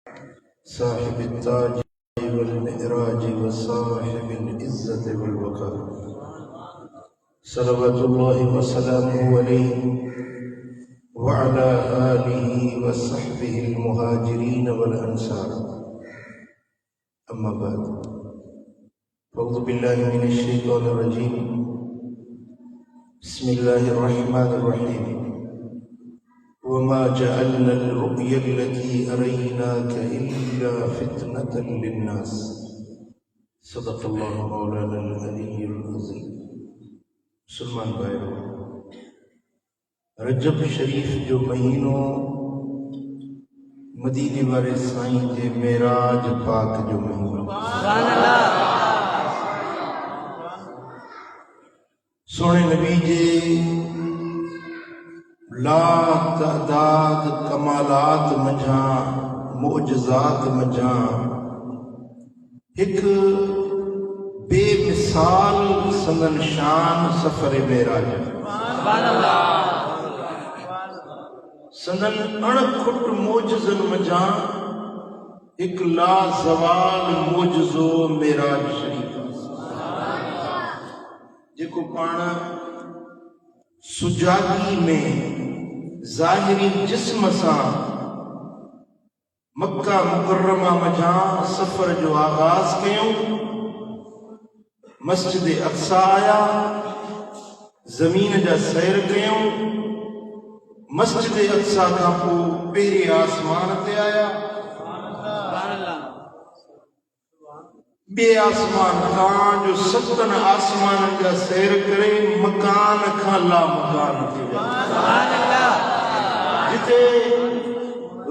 صاحب التاج والمعراج وصاحب العزة والوقار، صلوات الله وسلامه عليه وعلى آله وصحبه المهاجرين والأنصار. أما بعد، أعوذ بالله من الشيطان الرجيم. بسم الله الرحمن الرحيم. وما جعلنا الرؤيا التي أريناك إلا فتنة للناس. صدق الله مولانا العلي العظيم. مسلمان بھائیو، رجب شریف جو مہینوں مدینے والے سائیں دے معراج پاک جو مہینوں، سبحان اللہ، سونے نبی جے لا تعداد کمالات مجھاں معجزات مجھاں ایک بے مثال سندن شان سفر معراج، سبحان اللہ، سندن اڑکھٹ معجزن مجھاں ایک لا زوال معجزو معراج شریف جیکو پانا سجادی میں ظاہری جسم سا مکہ مکرمہ مجھاں سفر جو آغاز کیوں، مسجد اقصی آیا، زمین جا سیر کیوں، مسجد اقصی کا پو پہرے آسمان تے آیا، بے آسمان کان جو ستن آسمان جا سیر کرے مکان کھا لا مکان تے جتے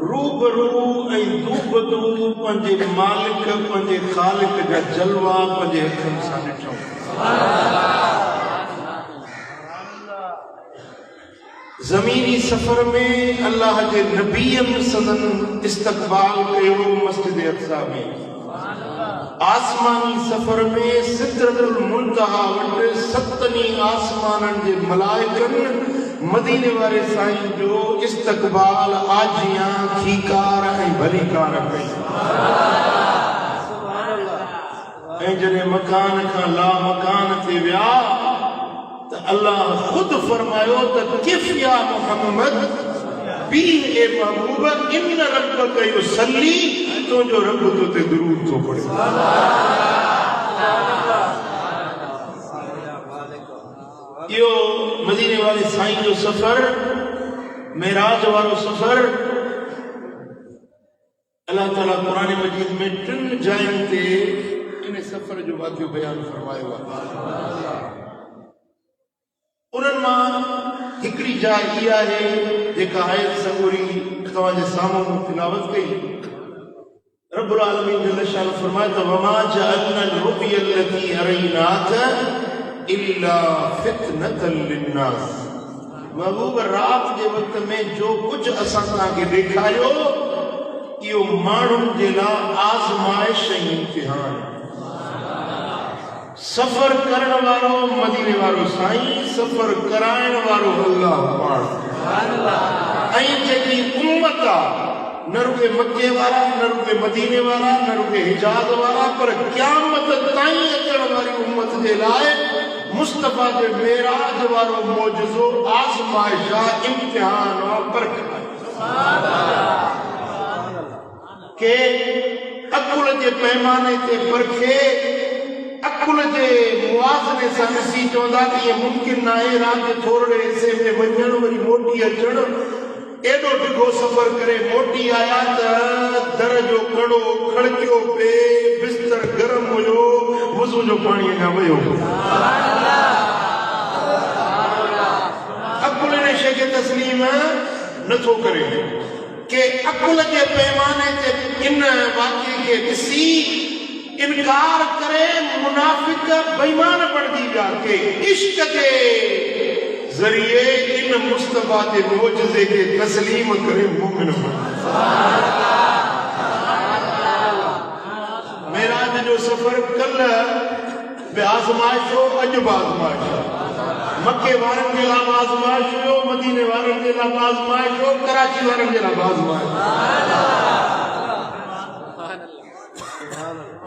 روبرو اے دوبدو پنجے مالک پنجے خالق جا جلوہ پنجے اکھن سا ڈٹھوں. زمینی سفر میں اللہ کے نبیم صدن استقبال کیوں مسجد اقصی میں، آسمانی سفر میں سدرۃ المنتہا وٹ ستنی آسمانن جے ملائکن مدینے والے سائیں جو استقبال آجیاں کھیکار ہیں بھلی کار کئی اے جنے مکان کا لا مکان تے ویا تو اللہ خود فرمایو تو کف یا محمد بی اے محبوب ان ربک یصلی، تو جو رب تو تے درود تو پڑھے. یہ مدینے والے سائیں جو سفر معراج والو سفر اللہ تعالیٰ قرآن مجید میں ٹن جائیں تے انہیں سفر جو واقعہ بیان فرمائے ہوا. انہوں نے ہکڑی جائے یہ ہے ایک آیت سگوری تواجہ ساموں تلاوت کی. رب العالمین جل شان فرماتا وما جعلنا الرؤيا التي أريناك إلا فتنة للناس. محبوب رات کے وقت میں جو کچھ اساں کے دکھایو یہ مانن جلا آزمائش امتحان. سفر کرن والو مدینے والو سائیں، سفر کرائن والو اللہ پاک. این جی امتا نہ رکے مکے والا، نہ رکے مدینے والا، نہ رکے حجاز والا، پر قیامت تائیں اچھڑ والی امت دے لائے مصطفیٰ دے معراج والو معجزو آزمائشہ امتحان اور برکت کہ اکل جے پیمانے تے پرکھے، اکل جے موازنے سا نسی چوندہ کہ یہ ممکن نہ ہے رات تھوڑے سے میں ونجن وری موٹی اچڑ ایڈو ڈگو سفر کرے موٹی آیا تا درجو کڑو کھڑکیو پہ بستر گرم ہوئیو وضو جو پانی نہ ہوئیو. اکل نشے کے تسلیم نہ تھو کرے کہ اکل کے پیمانے تے ان واقعی کے کسی انکار کرے منافق بیمان پڑ دی جا کے عشق کے ذریعے ان مصطفیٰ کے معجزے کے تسلیم کرے مومن معراج جو سفر کل بے آزمائش ہو عجب آزمائش ہو، مکے وارن کے لام آزمائش ہو، مدینے وارن کے لام آزمائش ہو، کراچی وارن کے لام آزمائش ہو.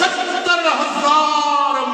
70,000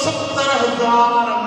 70,000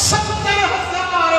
70,000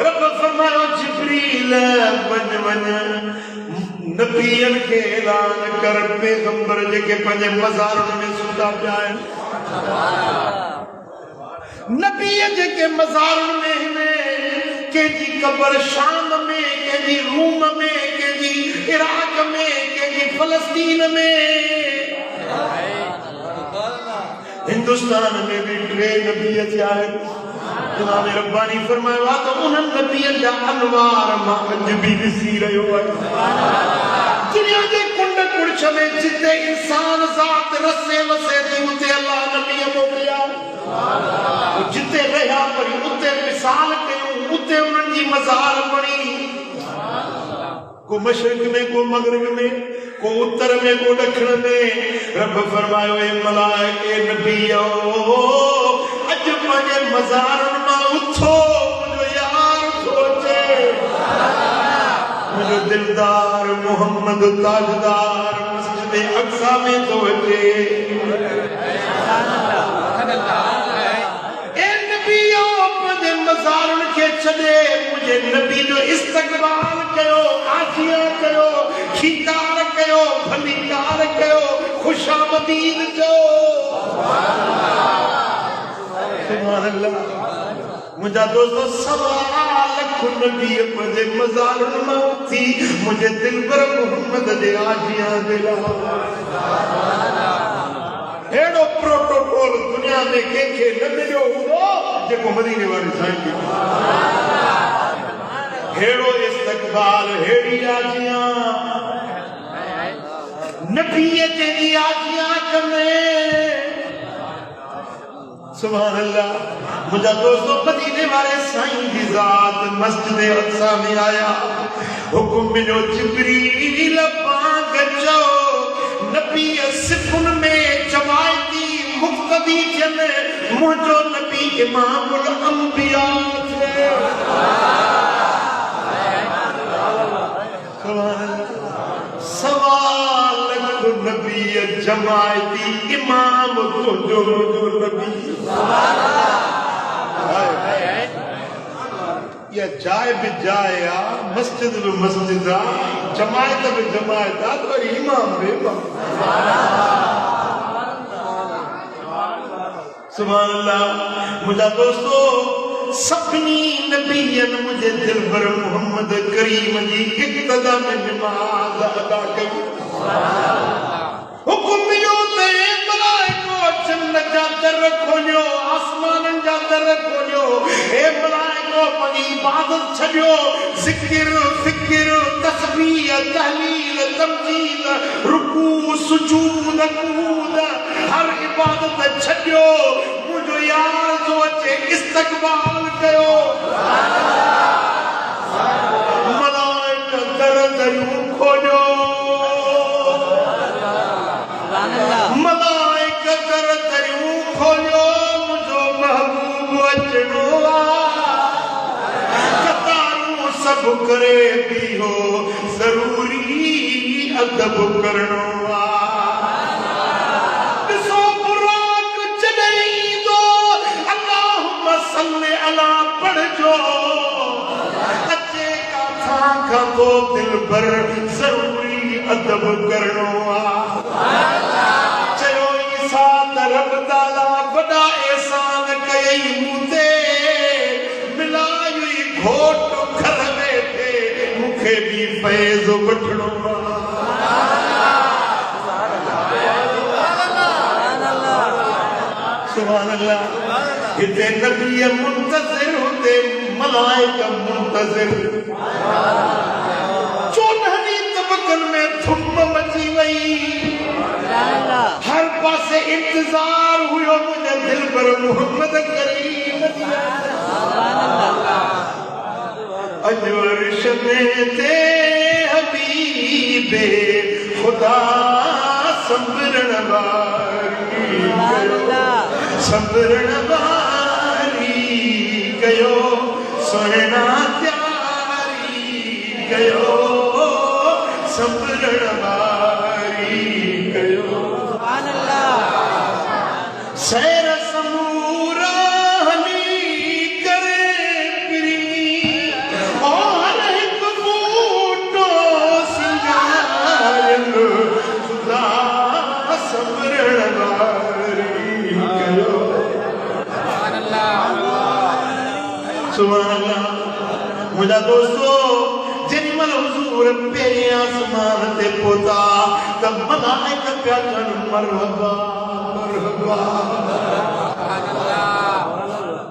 رب فرمایا جبریل ون ون نبیین کے اعلان کر پیغمبر جے کے پنجے مزارن میں ستا پیا ہے نبی جے کے مزارن میں کہ جی قبر شام میں کہ جی روم میں کہ جی عراق میں کہ جی فلسطین میں ہندوستان میں بھی ٹرے نبی آئے جناب ربانی فرمایا تو انہاں نبیوں جا انوار ماں بھی وسی رہو ہے دنیا دے کنڈ کڑچ میں جتے انسان ذات رسے وسے دی اتے اللہ نبی موکلیا جتے رہا پڑی اتے مثال کیوں اتے انہاں دی مزار بنی کو مشرق میں کو مغرب میں کو اتر میں کو دکھن میں رب فرمایا اے ملائکے نبیو اج پنجے مزارن ماں اٹھو مجھو یار سوچے مجھو دلدار محمد تاجدار مسجد اقصی میں سوچے اے نبیو پنجے مزارن کے چھڑے مجھے نبی جو استقبال کیو آجیاں کیو کھیتار کیو بھلیکار کیو خوش آمدید جو سبحان اللہ مجھا دوستو سوال لکھ نبی پنجے مزارن میں تھی مجھے دل پر محمد دے آجیاں دلا ایڈو پروٹوکول دنیا میں کے نہ ملو ہو جے کو مدینے والی سائن کی ہیڑو استقبال ہیڑی آجیاں نبی تیری آجیاں کنے سبحان اللہ مجھا دوستو مدینے والے سائن کی ذات مسجد اقصی میں آیا حکم ملو جبریل پاک جو نبی صفن میں جماعتی مقتدی جن مجھو نبی امام الانبیاء تھے سوال لکھ نبی جماعتی امام تو جو نبی یا جائے بھی جائے مسجد بھی مسجد جماعت بھی جماعت تو امام بھی امام سبحان اللہ مجھا دوستو سبنی نبیین مجھے دل بر محمد کریم جی اقتدا میں نماز ادا کری حکم ملو تے ملائکو جنت جا در رکھو جو آسمان جا در رکھو جو اے ملائکو پنی عبادت چھڑیو ذکر فکر تسبیح تحلیل تمجید رکوع سجود قعود ہر عبادت چھڑیو مجھو یار سوچے استقبال کیو ملائکہ در دریوں کھوجو ملائکہ در دریوں کھوجو مجھو محبوب اچھنو قطاروں سب کرے بھی ہو ضروری ادب کرنو تو دل بر ضروری ادب کرنو چلو عیسیٰ رب تعالیٰ بڑا احسان کئی مجھے ملائی گھوٹ گھر میں تھے مکھے بھی فیض بٹھنو سبحان اللہ کتے نبی منتظر ہوتے ملائکہ منتظر چونہنی طبقن میں تھم مچی گئی ہر پاسے انتظار ہوئے مجھے دل پر محمد کریم اجور شمیتے حبیب خدا صبرن باری صبرن باری گیو سونا تیاری گیو صبرن باری گیو سبحان اللہ سیر سمورا ہمی کرے پری سبحان اللہ مجھا دوستو جن مل حضور پہلے آسمان تے پوتا تب ملائکہ پیا کن مرحبا مرحبا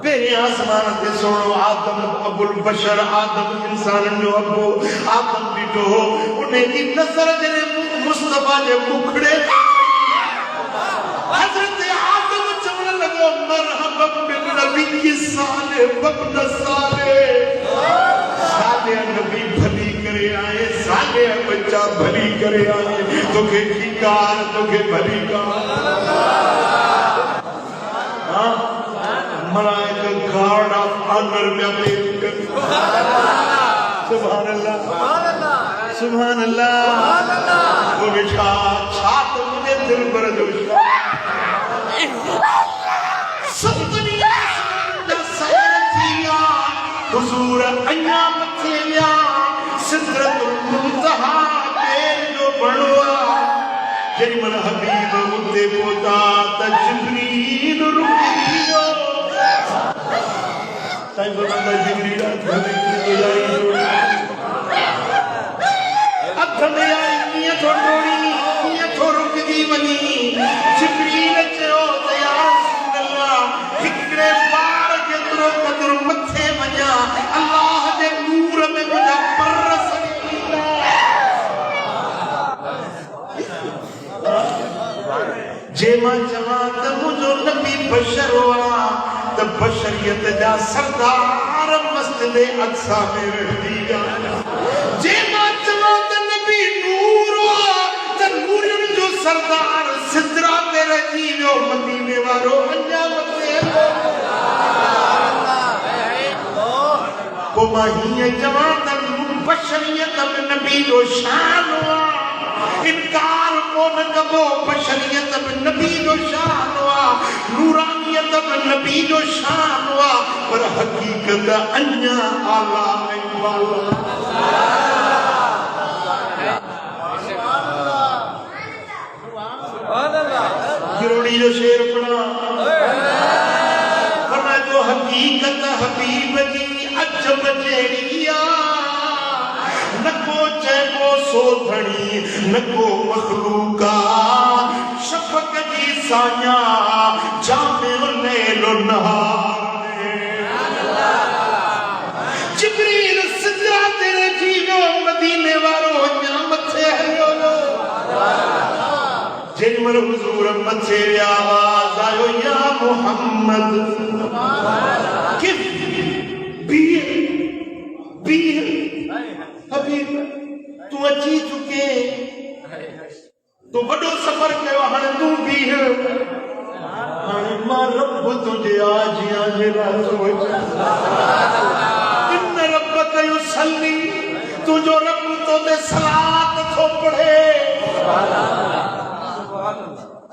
پہلے آسمان تے سنو آدم ابو البشر آدم انسان جو ابو آدم بیٹو انہیں کی نظر جنے مصطفیٰ جے بکھڑے حضرت آدم چمن لگو مرحبا بالنبی صالح وابن صالح صالح نبی بھلی کرے آئے صالح بچہ بھلی کرے آئے تو کہ کی کار تو کہ بھلی کار ملائکہ گارڈ آف آنر میں پیش کر سبحان اللہ سبحان اللہ وہ بچھا چھات مجھے دل پر جوشا سلطنی دا سیرتیا حضور ایام تھیلیا سدرت المنتہا دیر جو بڑھوا جن من حبیب مدے پوتا تجبرین رکیو سائن فرماتا جبریل ادھنے آئی نیت ہو روڑی نیت ہو رک دی منی جبریل چہو تیار سن اللہ ہکڑے بار کے درو قدر متھے منیا اللہ دے نور میں مجھا پرس جے ماں جوان تا مجھو نبی بشر ہوا تا بشریت جا سردار مسجد اقصا میں رہ دیا جے ماں جوان تا نبی نور ہوا تا نور جو سردار سدرہ پہ رجیو مدینے وارو انجا مطلے کو ماہی جوان تا بشریت میں نبی جو شان ہوا انکار کو نکبو بشریت میں نبی جو شان ہوا نورانیت میں نبی جو شان ہوا پر حقیقت انیا آلہ اقبالا گروڑی جو شیر پڑا ورنہ جو حقیقت حبیب کی عجب جیڑیا نکو چیبو سوتھنی نکو مخلوقا شفق جی سانیا جامع لیل و نہار جبریل سدرہ تیرے جیو مدینے وارو نعمت سے ہریو جن من حضور متھے آواز آئو یا محمد کف بیر بیر حبیب تو اچھی چکے تو بڑو سفر کے وہاں تو بھی ہے ماں رب تجھے آجی آجی رازو ان ربک یسلی تو جو رب تو دے صلاة تو پڑھے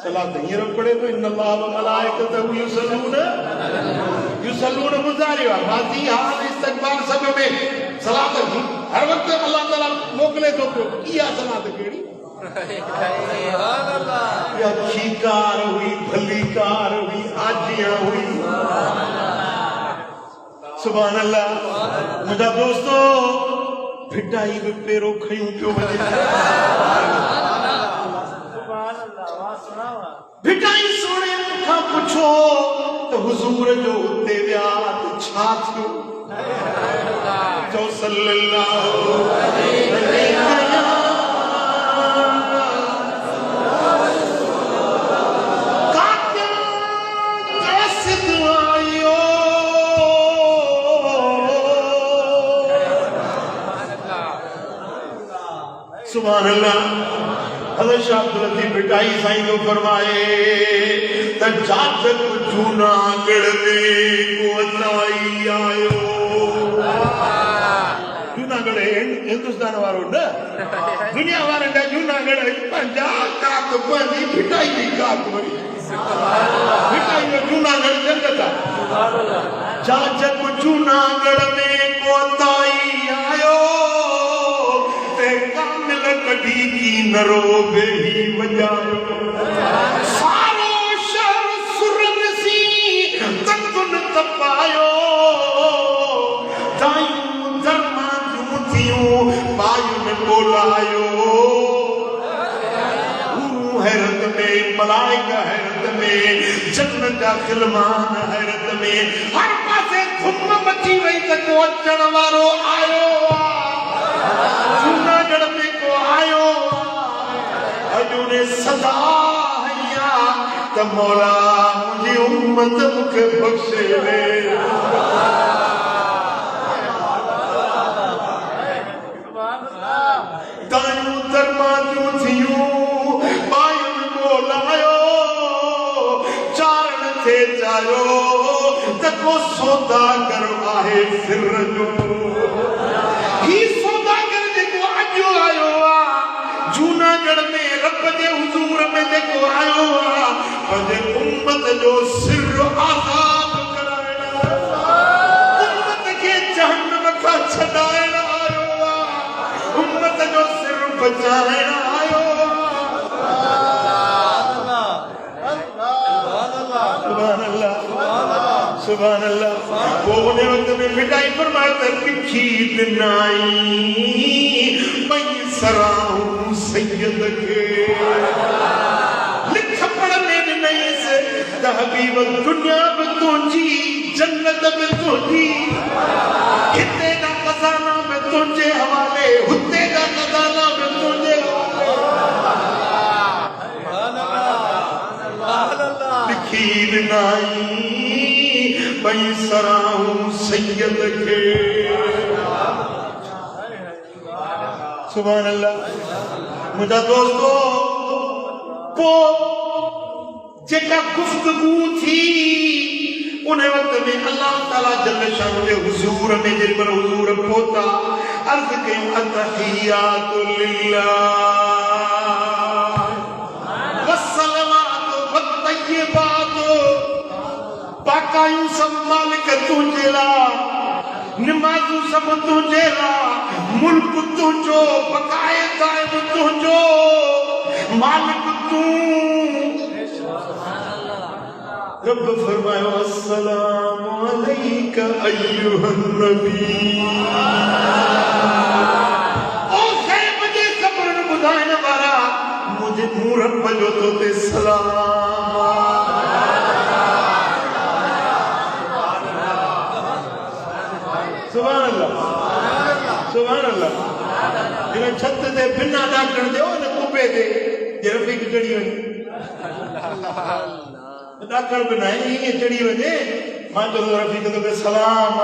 صلاة یہ رب پڑھے تو ان اللہ و ملائکتہ یسلون مزاریہ ماضی حال استقبال سب میں صلاة ہر وقت اللہ تعالیٰ موکلے تو کیا صلاة کیڑی یا اچھی کار ہوئی بھلی کار ہوئی آجیاں ہوئی سبحان اللہ مجھا دوستو بھٹائی میں پیرو کھائیوں کیوں بجے بھٹائی سوڑے مکھا پچھو تو حضور جو اتے بیات چھاتیو جو صلی اللہ علیہ وسلم سبحان اللہ حضرت شاہ عبداللطیف بٹائی سائیں کو فرمائے تجاجت جونا گڑنے کو اتائی آئیو جونا گڑے ہندوستان وارو نا دنیا وارے کا جونا گڑے پنجا کاک بندی بٹائی دی کاک بری بٹائی میں جونا گڑ جنگتا جاجت جونا گڑنے کو اتائی آئیو کڑی کی نرو بے ہی وجائے سارو شہر سرن سی تکن تپایو بولایو حیرت میں ملائکہ حیرت میں جنت جا خلمان حیرت میں ہر پاسے دھم مچی وئی تے کو اچن وارو آیو جوناگڑھ میں کو آیو اجو نے صدا ہیا تے مولا مجھے امت مکھے بخشے دے تانوں درمانوں تھیوں چارو تکو سودا کرو آئے سر جو ہی سودا کر دیکھو آجو آئیو جوناگڑھ میں رب دے حضور میں دیکھو آئیو پجے امت جو سر آزاد کرائنا امت کے جہنم کا چھڑائنا آئیو امت جو سر بچائنا آئیو سبحان اللہ وہ ہونے وقت میں مٹائی فرماتا لکھی دنائی میں سراہوں سید کے لکھ پڑھنے نہیں سے تحبیب دنیا میں تونجی جنت میں تونجی ہتے کا خزانہ میں تونجے حوالے ہتے کا خزانہ میں تونجے حوالے لکھی دنائی میں سراہوں سید کے سبحان اللہ مجھا دوستو وہ جیکا گفتگو تھی انہیں وقت میں اللہ تعالیٰ جل شان کے حضور میں جن پر حضور پوتا عرض کہیں التحیات للہ والصلوات والطیبات پاکایوں سب مالک تجھے لا نمازوں سب تجھے لا ملک تجھو بقائے دائم تجھو مالک تو رب فرمائے السلام علیکہ ایوہ النبی او خیب جے قبر بدائن بارا مجھے رب جو تو تے سلام سبحان اللہ سبحان اللہ جنہیں چھت دے بنا ڈاکٹر دے ہو نا کپے دے یہ رفیق چڑی ہوئی ڈاکٹر بنائے یہ چڑی ہوئی دے ماں جو رفیق دے پہ سلام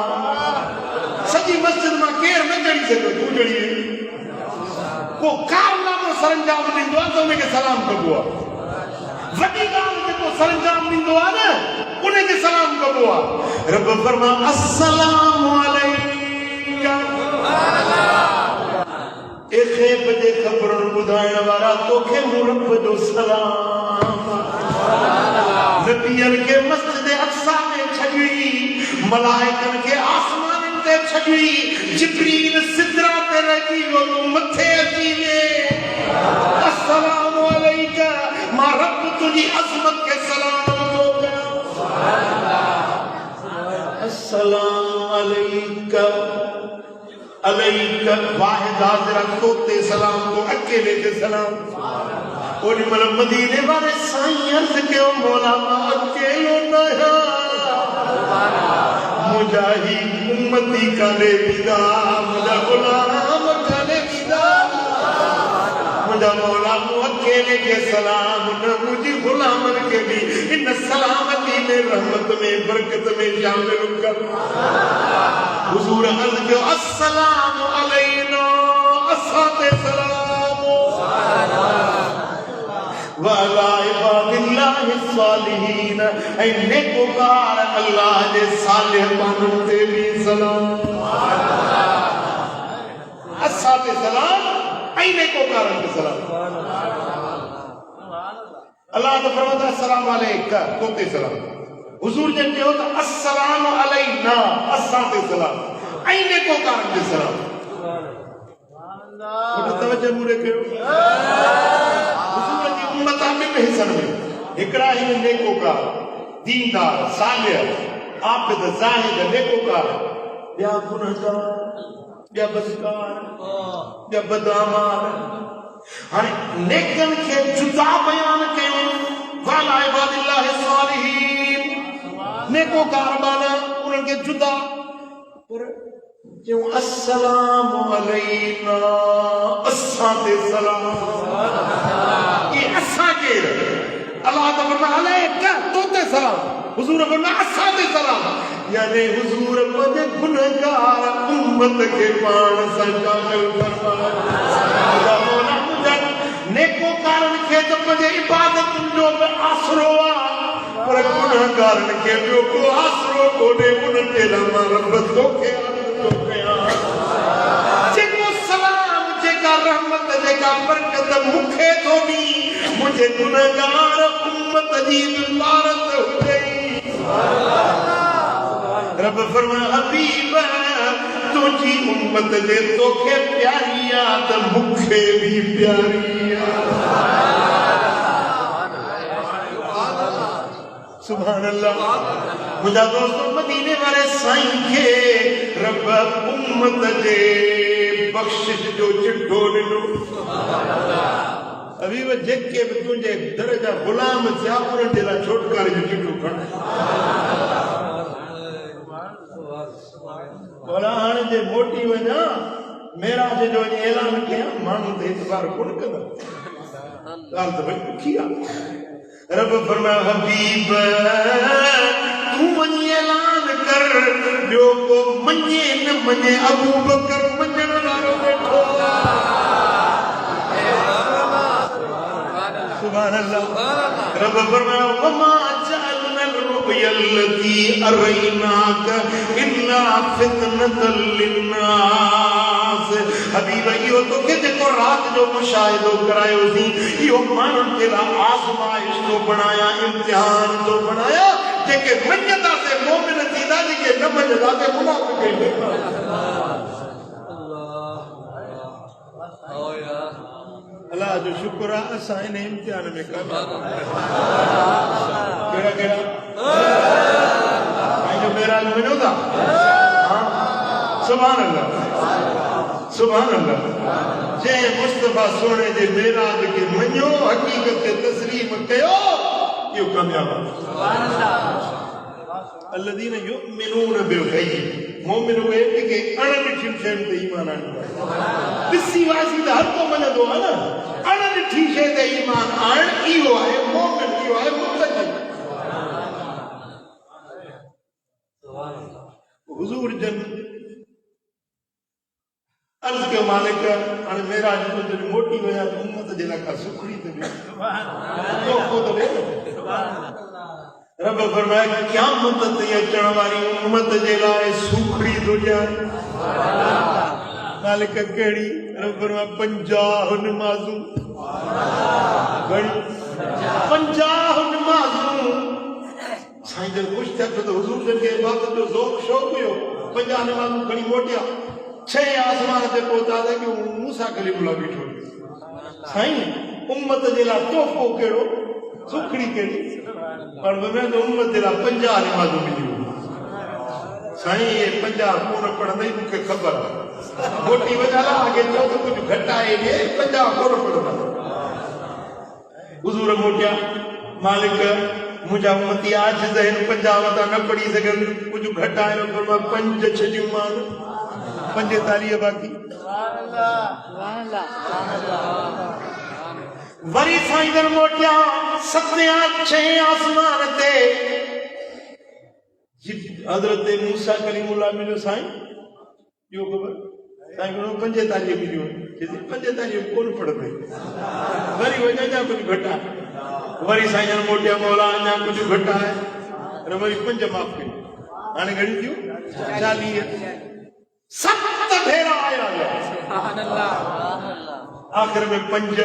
سجی مسجد ماں کیر نہ چڑی سے تو چڑی ہوئی کو کارنام سرنجام دن دعا تو انہیں کے سلام کبوا وڈی گال کے تو سرنجام دن دعا نا انہیں کے سلام کبوا رب فرما السلام علیکہ ایک خیب دے خبرن بدائن وارا تو کہ رب جو سلام نبیان کے مسجد اقصا میں چھجوئی ملائکن کے آسمان تے چھجوئی جبریل صدرہ تے رہی وہ متھے عجیبے السلام علیکہ ما رب تجھی عظمت کے سلام ہو گیا السلام علیکہ علیکہ واحد حاضرہ توتے سلام کو اکیلے کے سلام اور مطلب مدینے والے سائیں عرض کے مولا ما اکیلو نہ مجاہی امتی کا لے بیدا مجھا غلام کا لے بیدا مجھا مولا مو اکیلے کے سلام نہ مجھے غلامن کے بھی ان سلامتی میں رحمت میں برکت میں شامل کر حضور عرض کے السلام علینا اسات سلام وعلا عباد اللہ الصالحین اے نیکوکار اللہ دے صالح بانتے بھی سلام اسات سلام اے نیکوکار کے سلام اللہ تو فرماتا السلام علیکہ توتے سلام حضور جب کہ ہوتا السلام علینا اسات سلام اے نیکوکار کے سلام توجہ مورے کرو حضور کی امتہ میں حسن میں اکڑا ہی نیکوکار دیندار صالح عابد زاہد نیکوکار بیا گنہگار یا بدکار یا بدامار ہر نیکن کے جدا بیان کیوں والا عباد اللہ الصالحین نیکو کاربانا انہوں کے جدا کیوں السلام علینا اسان دے سلام یہ اسان کے اللہ تعالیٰ علیکہ توتے سلام حضور فرمایا اسان دے سلام یعنی حضور مجھے گنہگار امت کے پان سجا میں فرمایا مولا مجھے نیکو کارن کے تو مجھے عبادت جو میں آسروا پر گنہگارن کے جو کو آسرو کو نے انہوں کے لما ربت کو کے جگو سلام جگا رحمت جگا برکت مکھے تو بھی مجھے گنہگار امت جی بلارت ہو گئی رب فرمایا حبیب تجھی امت دے تو کے پیاری آت مکھے بھی پیاری سبحان اللہ مجھا دوستو مدینے والے سائیں کے رب امت دے بخشش جو چٹھو لنو ابھی وہ جگ کے تجھے درجہ غلام سے آپرن دیلا چھوٹکار جو چٹھو کھڑا قرآن جے موٹی وجہ میرا جو اعلان کیا مانو دے اعتبار کون کدر قال تو بھئی کیا رب فرمایا حبیب تو منی اعلان کر جو کو منی نہ منی ابو بکر منجن لارو بیٹھو سبحان اللہ رب فرمایا وما جعلنا الرؤيا التي أريناك إلا فتنة للناس حبیبہ یہ تو کہ جکو رات جو مشاہدو کرائے اسی یہ مانن کے لئے آزمائش تو بنایا امتحان تو بنایا کہ منجدہ سے مومن تیدہ دی کہ نہ منجدہ سے منافق ہے اللہ جو شکر ہے سائن امتحان میں کامیاب کیڑا کیڑا آئی جو میرا علم ہوتا سبحان اللہ سبحان اللہ جے مصطفیٰ سونے دے میراج کے منیو حقیقت کے تسلیم کیو یہ کامیاب سبحان اللہ الذین یؤمنون بالغیب مومن ہوئے کہ انا نٹھیم شہم تے ایمان آنے بسی واسی دا ہر کو منہ دو ہے نا انا نٹھیم شہم تے ایمان آن ایو آئے مومن ایو آئے متقی حضور جن عرض کے مالک ان میرا جو موٹی وجہ امت جلا کا سکھڑی تے تو خود لے رب فرمایا کیا مدت یہ چڑھواری امت جلائے سکھڑی تو جائے مالک کیڑی رب فرمایا 50 نمازوں 50 نمازوں سائیں دل خوش تھا تو حضور جن کے عبادت جو ذوق شوق ہوئے 50 نمازوں گھڑی موٹیا 6 آسمان سے پہنچا دے کہ موسیٰ کلیم اللہ بیٹھو سائیں امت جلا توفو کیڑو سکھڑی کیڑی اور میں تو امت جلا 50 نمازوں ملی سائیں یہ 50 کون پڑھ نہیں مجھے خبر موٹی وجہ لا آگے جو تو کچھ گھٹا ہے یہ 50 کون پڑھ حضور موٹیا مالک مجھا امتی آج ذہن 50 وطا نہ پڑھی سکن کچھ گھٹا ہے فرما 5 چھجیوں مان 5 تالیہ باقی وری سائیں در موٹیا 7 آسمان تے حضرت موسیٰ کلیم اللہ ملو سائیں جو خبر سائیں کنو 5 تالیہ ملیو جیسے 5 تالیہ کون پڑھ دے وری وجہ جا کچھ گھٹا وری سائیں در موٹیا مولا جا کچھ گھٹا ہے وری 5 معاف کی آنے گھڑی کیوں 40 7 بھیرا آیا سبحان اللہ آخر میں 5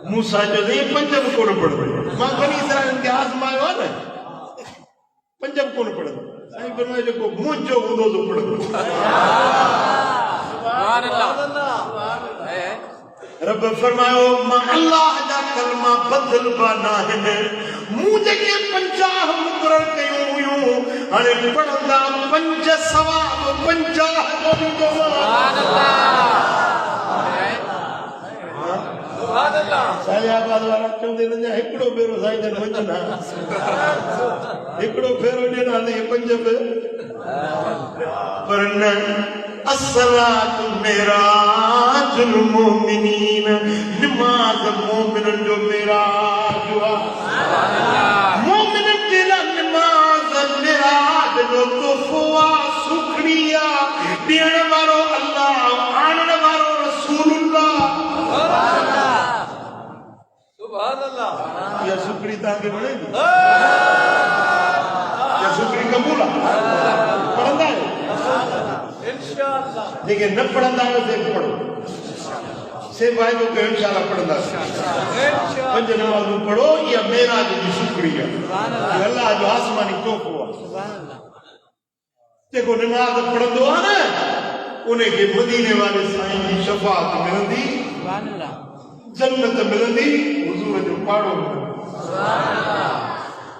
موسیٰ جو دے 5 کون پڑھ دے ماں بنی اسرائیل کے آزمائے ہوا نا 5 کون پڑھ دے سائیں فرمائے جو کو مجھو خودو تو پڑھ دے سبحان اللہ رب فرمائے ماں اللہ جا کلمہ بدل بانا ہے مجھے کے 50 مقرر کیوں ہنے پڑھندا پنج ثواب 50 سبحان اللہ سالے آباد والا چوندے نہ ہکڑو بیرو سائیں دے وچنا ہکڑو پھیرو ڈینا دے پنج پہ ورنہ الصلاۃ معراج المؤمنین نماز مومنن جو معراج ہوا مومنن دی نماز معراج جو تحفہ سکھڑیا دین وارو اللہ آنن وارو رسول اللہ سبحان اللہ یا سکھڑی تاکہ بڑھے گی یا سکھڑی قبول پڑھندا ہے لیکن نہ پڑھندا ہے تو پڑھو سے بھائی کو کہ انشاءاللہ پڑھندا ہے پنج نماز پڑھو یا معراج کی شکریہ کہ اللہ جو آسمانی توفہ ہوا دیکھو نماز پڑھندو ہے نا انہیں کے مدینے والے سائیں کی شفاعت ملندی جنت ملندی حضور جو پاڑو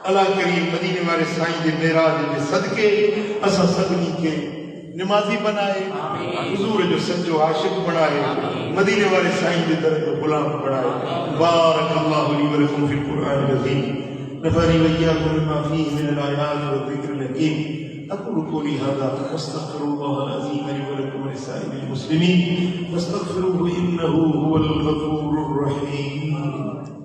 اللہ کریم مدینے والے سائیں کے معراج کے صدقے اسا سبنی کے نمازی بنائے حضور جو سچو عاشق بنائے مدینے والے سائیں کے در کو غلام بنائے بارک اللہ لی ولکم فی القرآن العظیم نفعنی وإیاکم بما فیہ من الآیات والذکر الحکیم اقول قولی ھذا واستغفر اللہ العظیم لی ولکم ولسائر المسلمین واستغفروه انه هو الغفور الرحیم